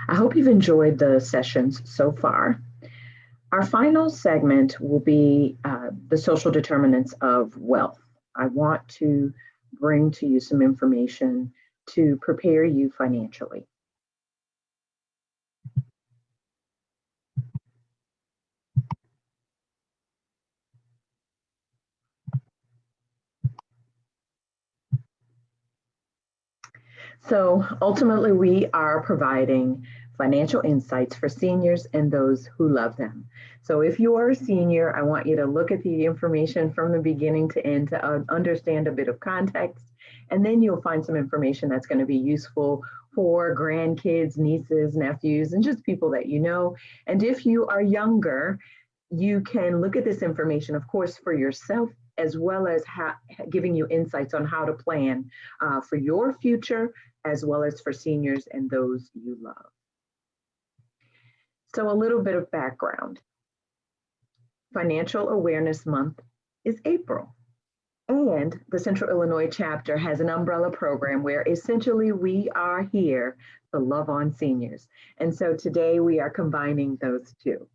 I hope you've enjoyed the sessions so far. Our final segment will be the social determinants of wealth. I want to bring to you some information to prepare you financially. So ultimately, we are providing financial insights for seniors and those who love them. So if you are a senior, I want you to look at the information from the beginning to end to understand a bit of context, and then you'll find some information that's going to be useful for grandkids, nieces, nephews, and just people that you know. And if you are younger, you can look at this information, of course, for yourself, as well as giving you insights on how to plan for your future, as well as for seniors and those you love. So a little bit of background. Financial Awareness Month is April. And the Central Illinois chapter has an umbrella program where essentially we are here to love on seniors. And so today we are combining those two.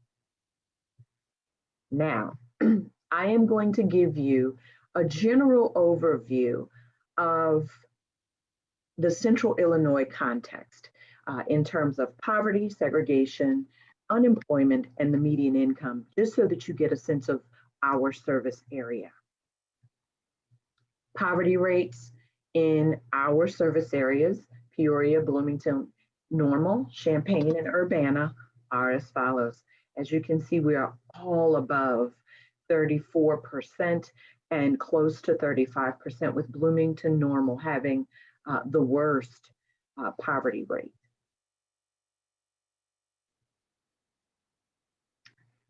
Now, I am going to give you a general overview of the Central Illinois context in terms of poverty, segregation, unemployment, and the median income, just so that you get a sense of our service area. Poverty rates in our service areas, Peoria, Bloomington, Normal, Champaign, and Urbana, are as follows. As you can see, we are all above 34% and close to 35%, with Bloomington Normal having the worst poverty rate.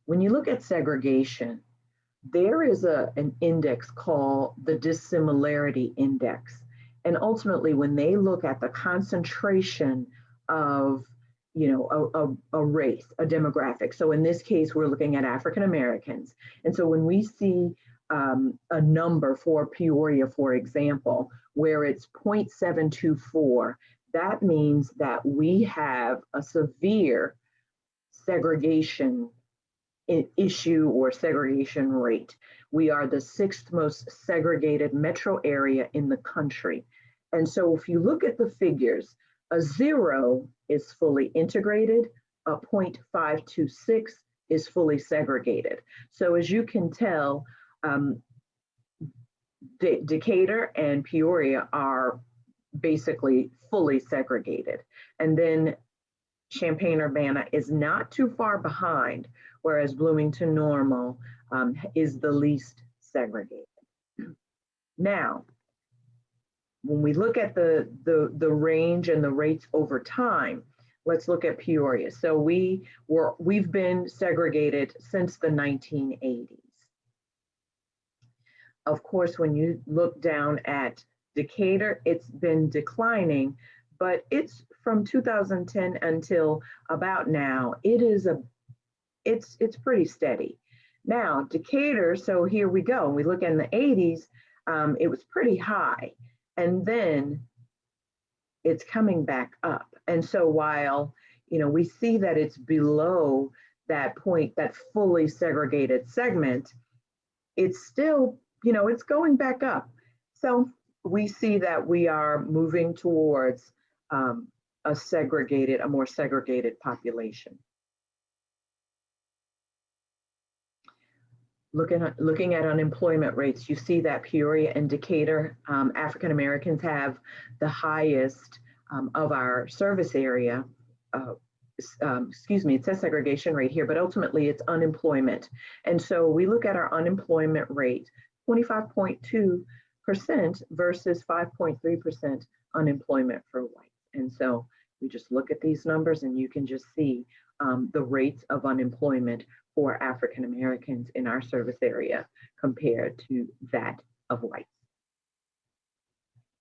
When you look at segregation, there is an index called the dissimilarity index. And ultimately, when they look at the concentration of a race, a demographic. So in this case, we're looking at African Americans. And so when we see a number for Peoria, for example, where it's 0.724, that means that we have a severe segregation issue or segregation rate. We are the 6th most segregated metro area in the country. And so if you look at the figures, a 0 is fully integrated, a 0.526 is fully segregated. So as you can tell, Decatur and Peoria are basically fully segregated. And then Champaign-Urbana is not too far behind, whereas Bloomington Normal is the least segregated. Now, when we look at the range and the rates over time, let's look at Peoria. So we've been segregated since the 1980s. Of course, when you look down at Decatur, it's been declining, but it's from 2010 until about now, it's pretty steady. Now, Decatur, so here we go. We look in the 80s, it was pretty high. And then it's coming back up. And so while, we see that it's below that point, that fully segregated segment, it's still, it's going back up. So we see that we are moving towards a more segregated population. Looking at unemployment rates, you see that Peoria and Decatur, African Americans have the highest of our service area. It says segregation rate here, but ultimately it's unemployment. And so we look at our unemployment rate, 25.2% versus 5.3% unemployment for whites. And so we just look at these numbers and you can just see the rates of unemployment for African Americans in our service area compared to that of whites.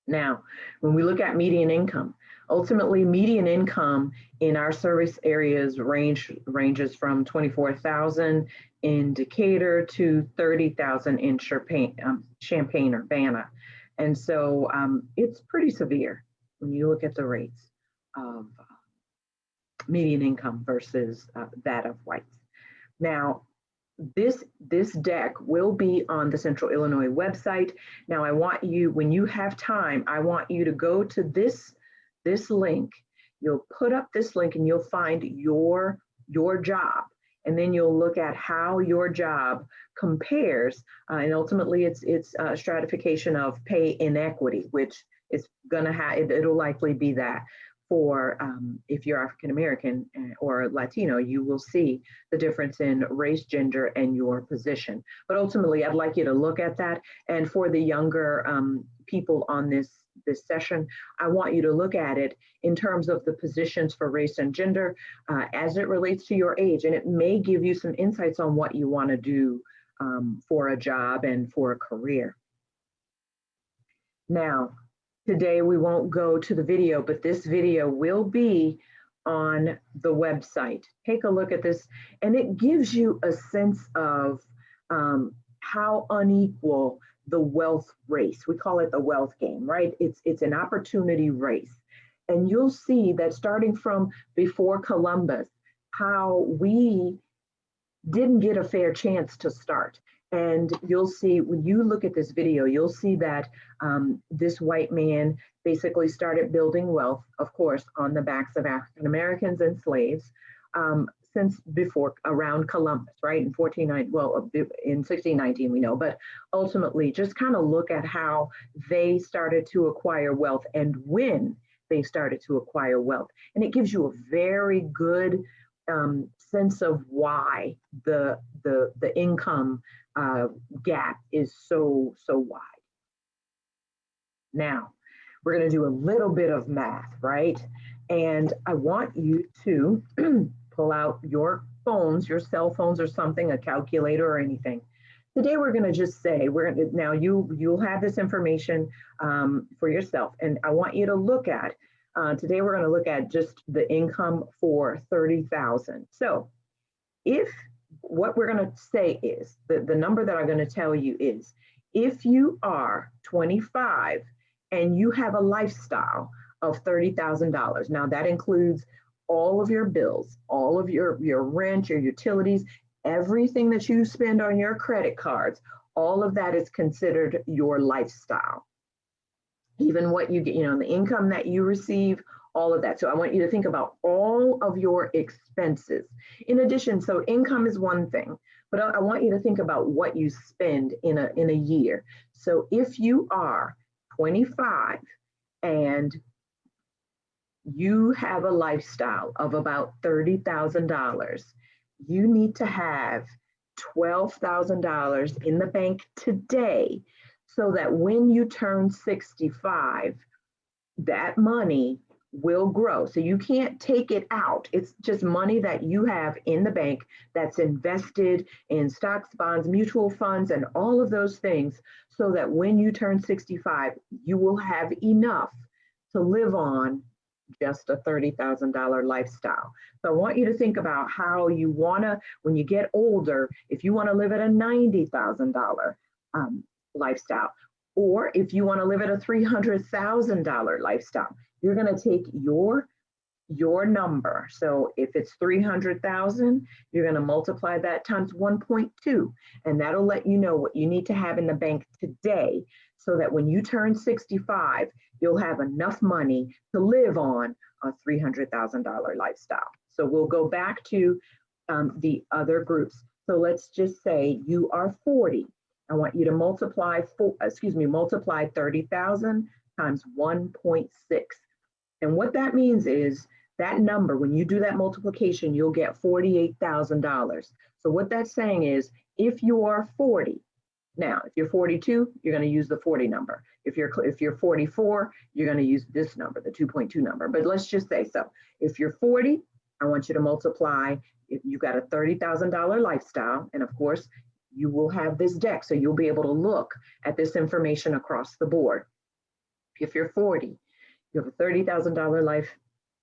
Now, when we look at median income, ultimately median income in our service areas ranges from $24,000 in Decatur to $30,000 in Champaign-Urbana. And so it's pretty severe when you look at the rates of median income versus that of whites. Now, this deck will be on the Central Illinois website. Now, I want you, when you have time, I want you to go to this link. You'll put up this link and you'll find your job. And then you'll look at how your job compares. And ultimately, it's stratification of pay inequity, which is going to have, it'll likely be that. For if you're African American or Latino, you will see the difference in race, gender, and your position. But ultimately, I'd like you to look at that. And for the younger people on this session, I want you to look at it in terms of the positions for race and gender as it relates to your age. And it may give you some insights on what you want to do for a job and for a career. Now, today we won't go to the video, but this video will be on the website. Take a look at this, and it gives you a sense of how unequal the wealth race, we call it the wealth game, right? It's an opportunity race. And you'll see that starting from before Columbus, how we didn't get a fair chance to start. And you'll see, when you look at this video, you'll see that this white man basically started building wealth, of course, on the backs of African Americans and slaves since before, around Columbus, right? In 1619 we know, but ultimately just kind of look at how they started to acquire wealth and when they started to acquire wealth. And it gives you a very good sense of why the income gap is so wide. Now, we're going to do a little bit of math, right? And I want you to pull out your phones, your cell phones or something, a calculator or anything. Today, we're going to just say, now you'll have this information for yourself. And I want you to look at, today we're going to look at just the income for 30,000. So if what we're going to say is, the number that I'm going to tell you is, if you are 25 and you have a lifestyle of $30,000, now that includes all of your bills, all of your rent, your utilities, everything that you spend on your credit cards, all of that is considered your lifestyle. Even what you get, the income that you receive, all of that. So I want you to think about all of your expenses. In addition, so income is one thing, but I want you to think about what you spend in a year. So if you are 25 and you have a lifestyle of about $30,000, you need to have $12,000 in the bank today so that when you turn 65, that money will grow. So you can't take it out. It's just money that you have in the bank that's invested in stocks, bonds, mutual funds, and all of those things so that when you turn 65, you will have enough to live on just a $30,000 lifestyle. So I want you to think about how you want to, when you get older, if you want to live at a $90,000 lifestyle, or if you want to live at a $300,000 lifestyle, you're going to take your number. So if it's 300,000, you're going to multiply that times 1.2, and that'll let you know what you need to have in the bank today so that when you turn 65, you'll have enough money to live on a $300,000 lifestyle. So we'll go back to the other groups. So let's just say you are 40. I want you to multiply 30,000 times 1.6. And what that means is that number, when you do that multiplication, you'll get $48,000. So what that's saying is, if you are 40, now, if you're 42, you're going to use the 40 number. If you're 44, you're going to use this number, the 2.2 number. But let's just say so. If you're 40, I want you to multiply. If you got a $30,000 lifestyle, and of course, you will have this deck, so you'll be able to look at this information across the board. If you're 40, you have a $30,000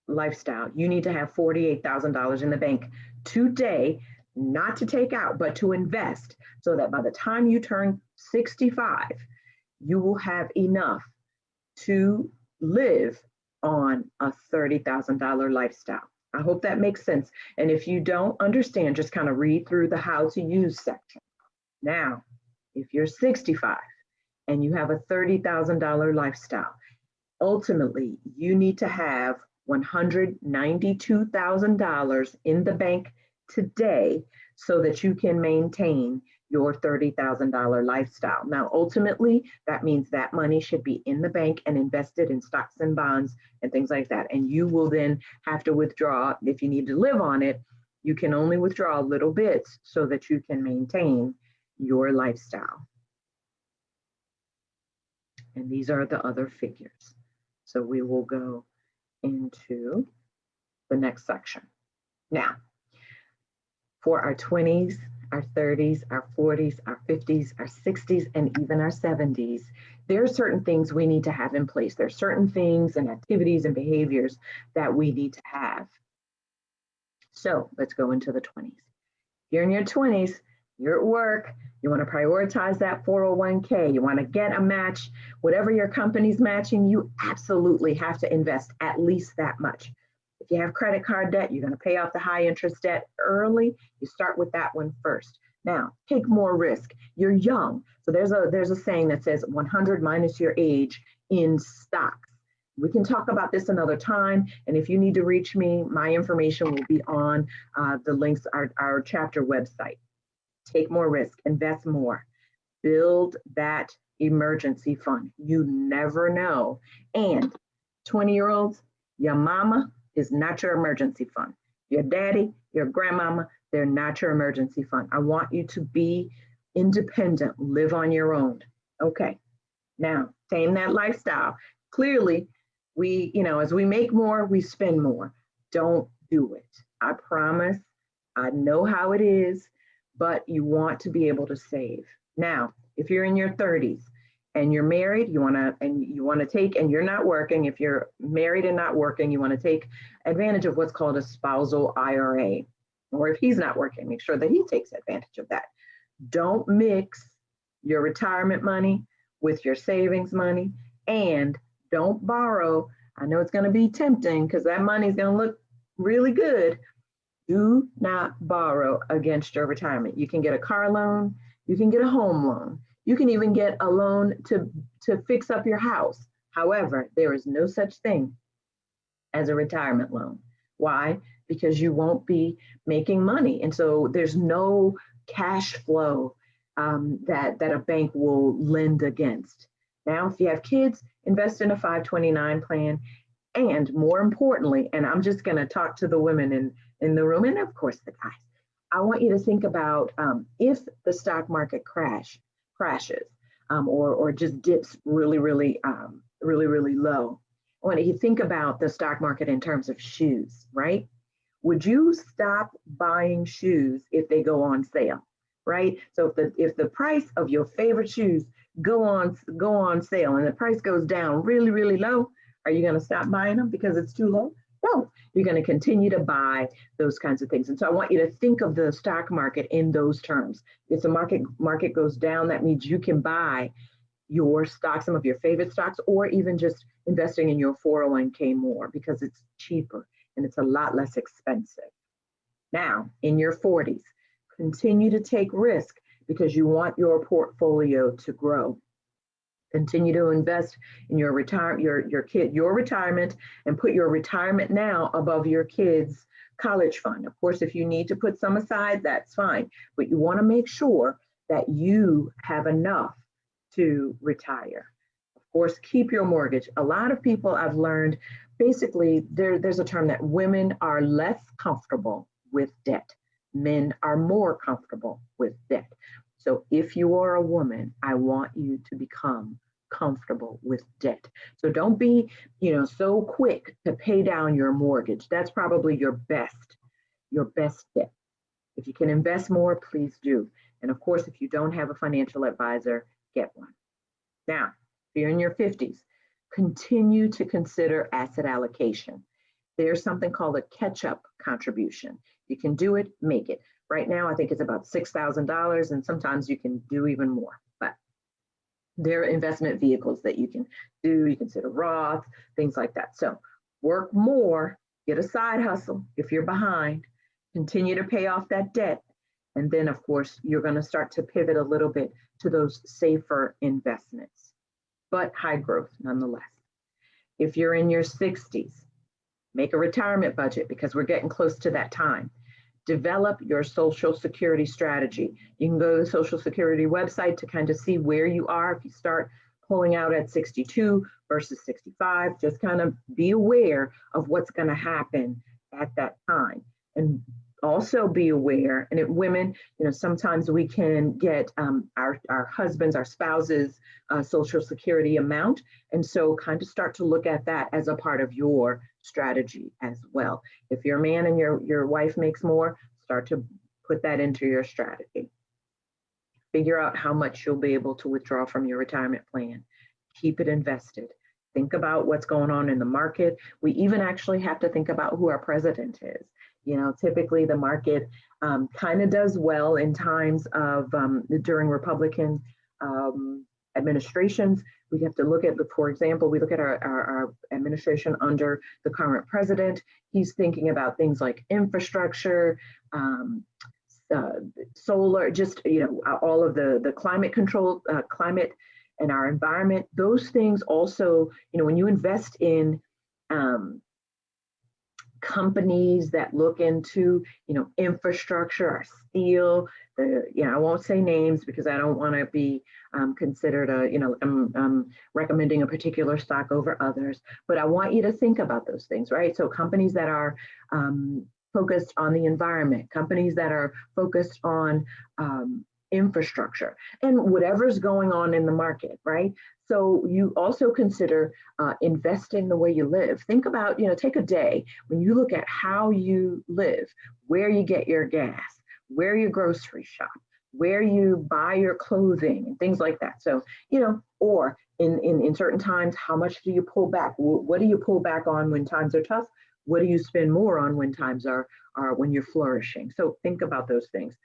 lifestyle, you need to have $48,000 in the bank today, not to take out, but to invest, so that by the time you turn 65, you will have enough to live on a $30,000 lifestyle. I hope that makes sense. And if you don't understand, just kind of read through the how to use section. Now, if you're 65 and you have a $30,000 lifestyle, ultimately you need to have $192,000 in the bank today so that you can maintain your $30,000 lifestyle. Now, ultimately, that means that money should be in the bank and invested in stocks and bonds and things like that. And you will then have to withdraw if you need to live on it. You can only withdraw little bits so that you can maintain your lifestyle. And these are the other figures. So we will go into the next section. Now, for our 20s, our 30s, our 40s, our 50s, our 60s, and even our 70s, there are certain things we need to have in place. There are certain things and activities and behaviors that we need to have. So let's go into the 20s. You're in your 20s, you're at work, you want to prioritize that 401k, you want to get a match, whatever your company's matching, you absolutely have to invest at least that much. If you have credit card debt, you're going to pay off the high interest debt early. You start with that one first. Now, take more risk. You're young. So there's a saying that says 100 minus your age in stocks. We can talk about this another time. And if you need to reach me, my information will be on the links, our chapter website. Take more risk, invest more, build that emergency fund. You never know. And 20-year-olds, your mama is not your emergency fund. Your daddy, your grandmama, they're not your emergency fund. I want you to be independent, live on your own. Okay, now tame that lifestyle. Clearly, as we make more, we spend more. Don't do it. I promise. I know how it is, but you want to be able to save. Now, if you're in your 30s and you're married, you want to take, and you're not working, if you're married and not working, you want to take advantage of what's called a spousal IRA. Or if he's not working, make sure that he takes advantage of that. Don't mix your retirement money with your savings money, and don't borrow. I know it's going to be tempting because that money is going to look really good. Do not borrow against your retirement. You can get a car loan, you can get a home loan, you can even get a loan to fix up your house. However, there is no such thing as a retirement loan. Why? Because you won't be making money. And so there's no cash flow that a bank will lend against. Now, if you have kids, invest in a 529 plan. And more importantly, and I'm just going to talk to the women in the room, and of course the guys, I want you to think about if the stock market crashes or just dips really low. I want you to think about the stock market in terms of shoes, right? Would you stop buying shoes if they go on sale, right? So if the price of your favorite shoes go on sale and the price goes down really low, are you going to stop buying them because it's too low? No, you're going to continue to buy those kinds of things. And so I want you to think of the stock market in those terms. If the market goes down, that means you can buy your stocks, some of your favorite stocks, or even just investing in your 401k more because it's cheaper and it's a lot less expensive. Now, in your 40s, continue to take risk because you want your portfolio to grow. Continue to invest in your retirement, and put your retirement now above your kids' college fund. Of course, if you need to put some aside, that's fine, but you want to make sure that you have enough to retire. Of course, keep your mortgage. A lot of people I've learned, basically, there's a term that women are less comfortable with debt. Men are more comfortable with debt. So if you are a woman, I want you to become comfortable with debt. So don't be, so quick to pay down your mortgage. That's probably your best debt. If you can invest more, please do. And of course, if you don't have a financial advisor, get one. Now, if you're in your 50s, continue to consider asset allocation. There's something called a catch-up contribution. You can do it, make it. Right now, I think it's about $6,000, and sometimes you can do even more. But there are investment vehicles that you can do. You consider Roth, things like that. So work more get a side hustle if you're behind, continue to pay off that debt. And then, of course, you're going to start to pivot a little bit to those safer investments, but high growth nonetheless. If you're in your 60s, make a retirement budget because we're getting close to that time. Develop your Social Security strategy. You can go to the Social Security website to kind of see where you are. If you start pulling out at 62 versus 65, just kind of be aware of what's going to happen at that time. And also be aware, and women, sometimes we can get our husbands, our spouses' Social Security amount. And so kind of start to look at that as a part of your strategy as well. If you're a man and your wife makes more, start to put that into your strategy. Figure out how much you'll be able to withdraw from your retirement plan. Keep it invested. Think about what's going on in the market. We even actually have to think about who our president is. Typically the market kind of does well in times of during Republican administrations. We have to look at, for example, we look at our administration under the current president. He's thinking about things like infrastructure, solar, just, all of the climate control, climate and our environment. Those things also, when you invest in companies that look into, infrastructure or steel, I won't say names because I don't want to be considered recommending a particular stock over others, but I want you to think about those things, right? So companies that are focused on the environment, companies that are focused on infrastructure, and whatever's going on in the market, right? So you also consider investing the way you live. Think about, take a day when you look at how you live, where you get your gas, where you grocery shop, where you buy your clothing and things like that. So, or in certain times, how much do you pull back? What do you pull back on when times are tough? What do you spend more on when times are when you're flourishing? So think about those things.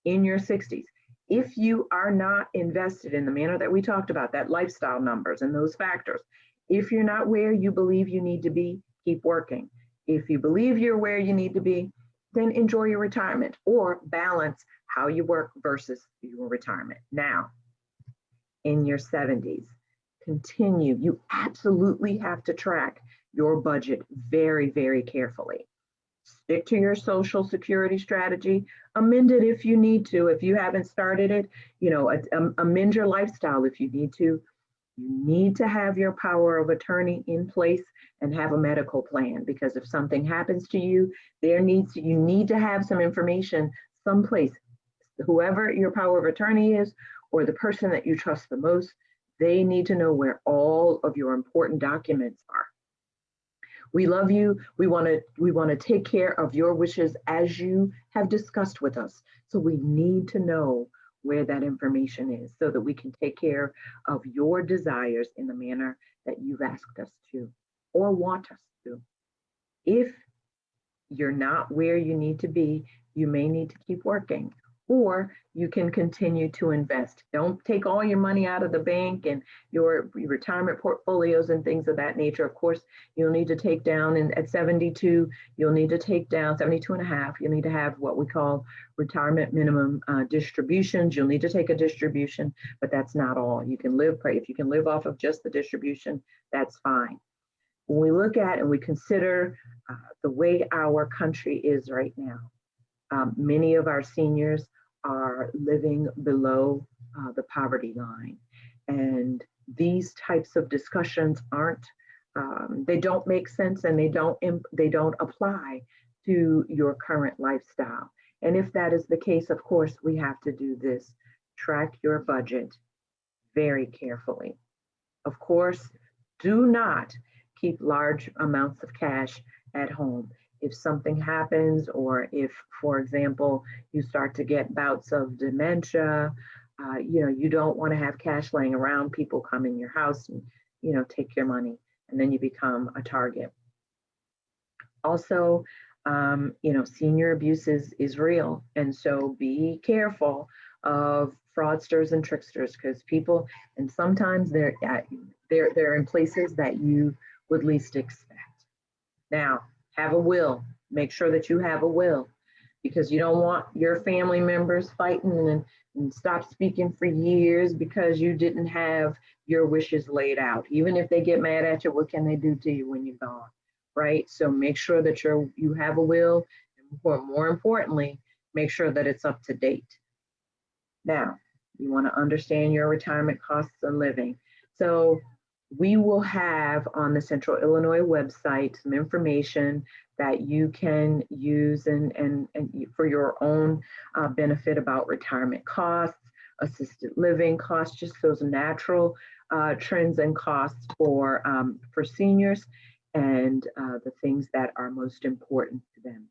In your 60s, if you are not invested in the manner that we talked about, that lifestyle numbers and those factors, if you're not where you believe you need to be, keep working. If you believe you're where you need to be, then enjoy your retirement or balance how you work versus your retirement. Now, in your 70s, continue. You absolutely have to track your budget very, very carefully. Stick to your Social Security strategy. Amend it if you need to. If you haven't started it, amend your lifestyle if you need to. You need to have your power of attorney in place and have a medical plan, because if something happens to you, you need to have some information someplace. Whoever your power of attorney is, or the person that you trust the most, they need to know where all of your important documents are. We love you. We want to take care of your wishes as you have discussed with us. So we need to know where that information is so that we can take care of your desires in the manner that you've asked us to or want us to. If you're not where you need to be, you may need to keep working, or you can continue to invest. Don't take all your money out of the bank and your retirement portfolios and things of that nature. Of course, you'll need to take down, and at 72, you'll need to take down 72 and a half. You'll need to have what we call retirement minimum distributions. You'll need to take a distribution, but that's not all. You can live, if you can live off of just the distribution, that's fine. When we look at and we consider the way our country is right now, many of our seniors are living below the poverty line. And these types of discussions they don't make sense, and they don't apply to your current lifestyle. And if that is the case, of course, we have to do this. Track your budget very carefully. Of course, do not keep large amounts of cash at home. If something happens, or if, for example, you start to get bouts of dementia, you don't want to have cash laying around. People come in your house and, take your money, and then you become a target. Also, senior abuse is real. And so be careful of fraudsters and tricksters, because people, and sometimes they're in places that you would least expect. Now, Have a will. Make sure that you have a will, because you don't want your family members fighting and stop speaking for years because you didn't have your wishes laid out. Even if they get mad at you, what can they do to you when you're gone, right? So make sure that you have a will, and more importantly, make sure that it's up to date. Now, you want to understand your retirement costs of living. So we will have on the Central Illinois website some information that you can use and for your own benefit about retirement costs, assisted living costs, just those natural trends and costs for seniors, and the things that are most important to them.